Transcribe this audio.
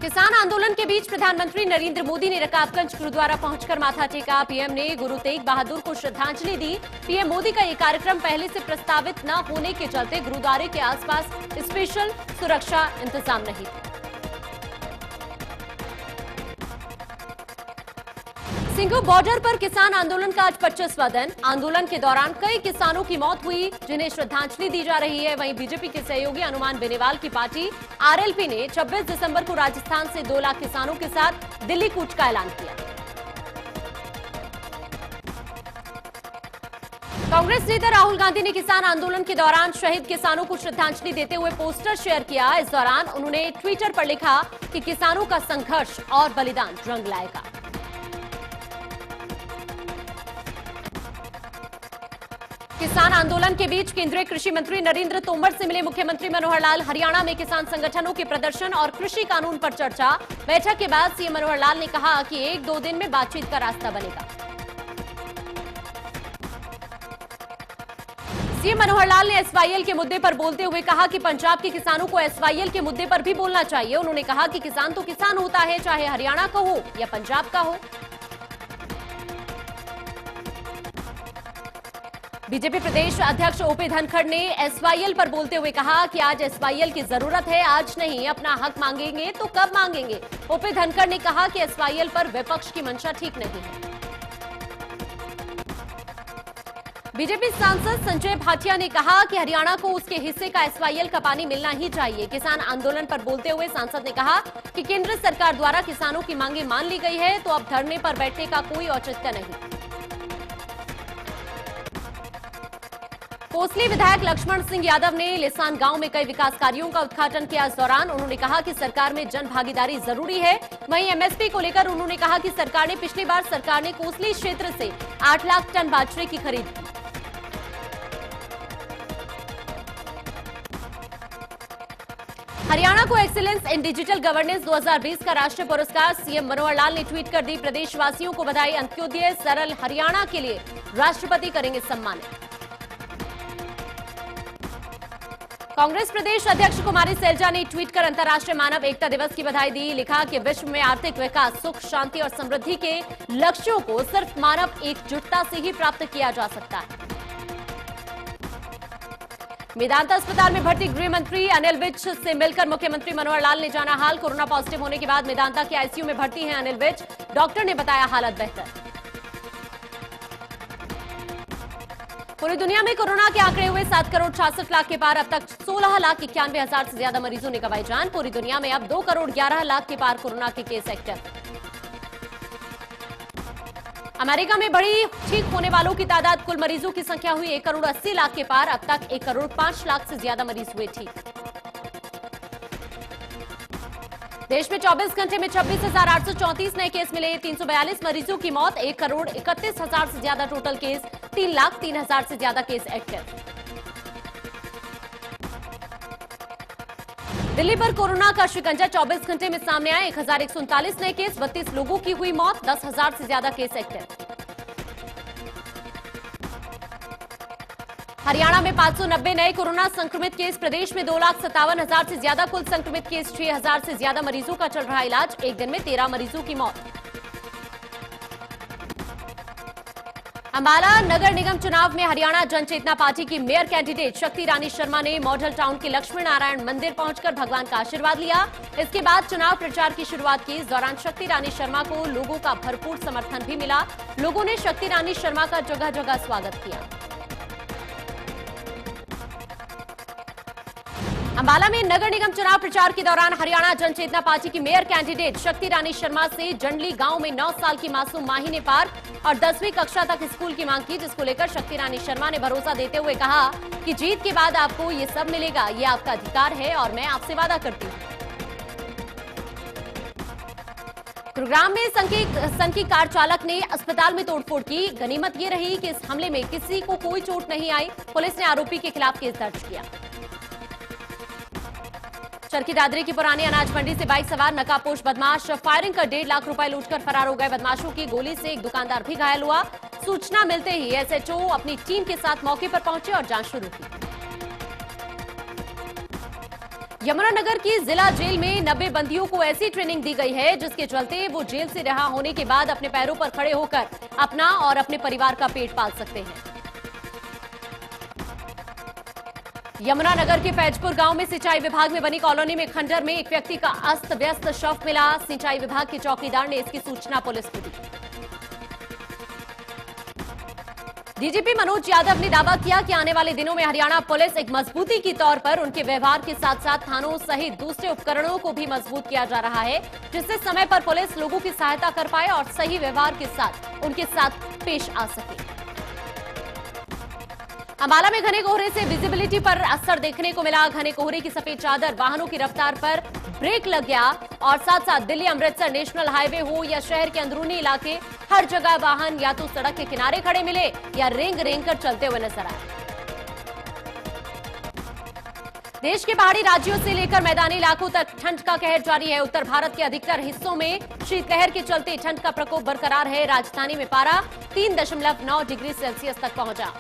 किसान आंदोलन के बीच प्रधानमंत्री नरेंद्र मोदी ने रकाबगंज गुरुद्वारा पहुंचकर माथा टेका। पीएम ने गुरु तेग बहादुर को श्रद्धांजलि दी। पीएम मोदी का ये कार्यक्रम पहले से प्रस्तावित न होने के चलते गुरुद्वारे के आसपास स्पेशल सुरक्षा इंतजाम नहीं थे। सिंघू बॉर्डर पर किसान आंदोलन का आज 25वां दिन। आंदोलन के दौरान कई किसानों की मौत हुई, जिन्हें श्रद्धांजलि दी जा रही है। वहीं बीजेपी के सहयोगी हनुमान बेनीवाल की पार्टी आरएलपी ने 26 दिसंबर को राजस्थान से 2 लाख किसानों के साथ दिल्ली कूच का ऐलान किया। कांग्रेस नेता राहुल गांधी ने किसान आंदोलन के दौरान शहीद किसानों को श्रद्धांजलि देते हुए पोस्टर शेयर किया। इस दौरान उन्होंने ट्विटर पर लिखा कि किसानों का संघर्ष और बलिदान रंग लाएगा। किसान आंदोलन के बीच केंद्रीय कृषि मंत्री नरेंद्र तोमर से मिले मुख्यमंत्री मनोहर लाल। हरियाणा में किसान संगठनों के प्रदर्शन और कृषि कानून पर चर्चा। बैठक के बाद सीएम मनोहर लाल ने कहा कि 1-2 दिन में बातचीत का रास्ता बनेगा। सीएम मनोहर लाल ने एसवाईएल के मुद्दे पर बोलते हुए कहा कि पंजाब के किसानों को एसवाईएल के मुद्दे पर भी बोलना चाहिए। उन्होंने कहा कि किसान तो किसान होता है, चाहे हरियाणा का हो या पंजाब का हो। बीजेपी प्रदेश अध्यक्ष ओपी धनखड़ ने एसवाईएल पर बोलते हुए कहा कि आज एसवाईएल की जरूरत है, आज नहीं। अपना हक मांगेंगे तो कब मांगेंगे। ओपी धनखड़ ने कहा कि एसवाईएल पर विपक्ष की मंशा ठीक नहीं है। बीजेपी सांसद संजय भाटिया ने कहा कि हरियाणा को उसके हिस्से का एसवाईएल का पानी मिलना ही चाहिए। किसान आंदोलन पर बोलते हुए सांसद ने कहा कि केंद्र सरकार द्वारा किसानों की मांगे मान ली गई है, तो अब धरने पर बैठने का कोई औचित्य नहीं। कोसली विधायक लक्ष्मण सिंह यादव ने लिसान गांव में कई विकास कार्यों का उद्घाटन किया। इस दौरान उन्होंने कहा कि सरकार में जन भागीदारी जरूरी है। वहीं एमएसपी को लेकर उन्होंने कहा कि पिछली बार सरकार ने कोसली क्षेत्र से 8 लाख टन बाजरे की खरीद की। हरियाणा को एक्सीलेंस इन डिजिटल गवर्नेंस 2020 का राष्ट्रीय पुरस्कार सीएम मनोहर लाल ने ट्वीट कर दी। प्रदेशवासियों को बधाई। अंत्योदय सरल हरियाणा के लिए राष्ट्रपति करेंगे सम्मानित। कांग्रेस प्रदेश अध्यक्ष कुमारी सैलजा ने ट्वीट कर अंतर्राष्ट्रीय मानव एकता दिवस की बधाई दी। लिखा कि विश्व में आर्थिक विकास, सुख, शांति और समृद्धि के लक्ष्यों को सिर्फ मानव एकजुटता से ही प्राप्त किया जा सकता है। मेदांता अस्पताल में भर्ती गृह मंत्री अनिल विज से मिलकर मुख्यमंत्री मनोहर लाल ने जाना हाल। कोरोना पॉजिटिव होने के बाद मेदांता के आईसीयू में भर्ती हैं अनिल विज। डॉक्टर ने बताया हालत बेहतर। पूरी दुनिया में कोरोना के आंकड़े हुए 7 करोड़ 66 लाख के पार। अब तक 16 लाख 91 हजार से ज्यादा मरीजों ने गंवाई जान। पूरी दुनिया में अब 2 करोड़ 11 लाख के पार कोरोना के केस एक्टिव। अमेरिका में बढ़ी ठीक होने वालों की तादाद। कुल मरीजों की संख्या हुई 1 करोड़ 80 लाख के पार। अब तक 1 करोड़ 5 लाख से ज्यादा मरीज हुए ठीक। देश में 24 घंटे में 26,834 नए केस मिले। 342 मरीजों की मौत। 1 करोड़ 31 हजार से ज्यादा टोटल केस। 3,03,000 से ज्यादा केस एक्टिव। दिल्ली पर कोरोना का शिकंजा 24 घंटे में सामने आए। 1,139 नए केस। 32 लोगों की हुई मौत। 10,000 से ज्यादा केस एक्टिव। हरियाणा में 590 नए कोरोना संक्रमित केस। प्रदेश में 2,57,000 से ज्यादा कुल संक्रमित केस। 6,000 से ज्यादा मरीजों का चल रहा इलाज। एक दिन में 13 मरीजों की मौत। अंबाला नगर निगम चुनाव में हरियाणा जनचेतना पार्टी की मेयर कैंडिडेट शक्ति रानी शर्मा ने मॉडल टाउन के लक्ष्मी नारायण मंदिर पहुंचकर भगवान का आशीर्वाद लिया। इसके बाद चुनाव प्रचार की शुरुआत की। इस दौरान शक्ति रानी शर्मा को लोगों का भरपूर समर्थन भी मिला। लोगों ने शक्ति रानी शर्मा का जगह जगह स्वागत किया। अंबाला में नगर निगम चुनाव प्रचार के दौरान हरियाणा जनचेतना पार्टी की मेयर कैंडिडेट शक्ति रानी शर्मा से जंडली गांव में 9 साल की मासूम माही ने पार्क और 10वीं कक्षा तक स्कूल की मांग की, जिसको लेकर शक्ति रानी शर्मा ने भरोसा देते हुए कहा कि जीत के बाद आपको ये सब मिलेगा, ये आपका अधिकार है और मैं आपसे वादा करती हूँ। गुरुग्राम में सन की कार चालक ने अस्पताल में तोड़फोड़ की। गनीमत ये रही कि इस हमले में किसी को कोई चोट नहीं आई। पुलिस ने आरोपी के खिलाफ केस दर्ज किया। चरखी दादरी की पुरानी अनाज मंडी से बाइक सवार नकाबपोश बदमाश फायरिंग कर 1.5 लाख रुपए लूटकर फरार हो गए। बदमाशों की गोली से एक दुकानदार भी घायल हुआ। सूचना मिलते ही एसएचओ अपनी टीम के साथ मौके पर पहुंचे और जांच शुरू की। यमुनानगर की जिला जेल में 90 बंदियों को ऐसी ट्रेनिंग दी गई है जिसके चलते वो जेल से रिहा होने के बाद अपने पैरों पर खड़े होकर अपना और अपने परिवार का पेट पाल सकते हैं। यमुनानगर के फैजपुर गांव में सिंचाई विभाग में बनी कॉलोनी में खंडर में एक व्यक्ति का अस्त व्यस्त शव मिला। सिंचाई विभाग के चौकीदार ने इसकी सूचना पुलिस को दी। डीजीपी मनोज यादव ने दावा किया कि आने वाले दिनों में हरियाणा पुलिस एक मजबूती के तौर पर उनके व्यवहार के साथ साथ थानों सहित दूसरे उपकरणों को भी मजबूत किया जा रहा है, जिससे समय पर पुलिस लोगों की सहायता कर पाए और सही व्यवहार के साथ उनके साथ पेश आ सके। अंबाला में घने कोहरे से विजिबिलिटी पर असर देखने को मिला। घने कोहरे की सफेद चादर वाहनों की रफ्तार पर ब्रेक लग गया और साथ साथ दिल्ली अमृतसर नेशनल हाईवे हो या शहर के अंदरूनी इलाके, हर जगह वाहन या तो सड़क के किनारे खड़े मिले या रेंग रेंग कर चलते हुए नजर आए। देश के पहाड़ी राज्यों से लेकर मैदानी इलाकों तक ठंड का कहर जारी है। उत्तर भारत के अधिकतर हिस्सों में शीतलहर के चलते ठंड का प्रकोप बरकरार है। राजधानी में पारा 3.9 डिग्री सेल्सियस तक पहुंचा।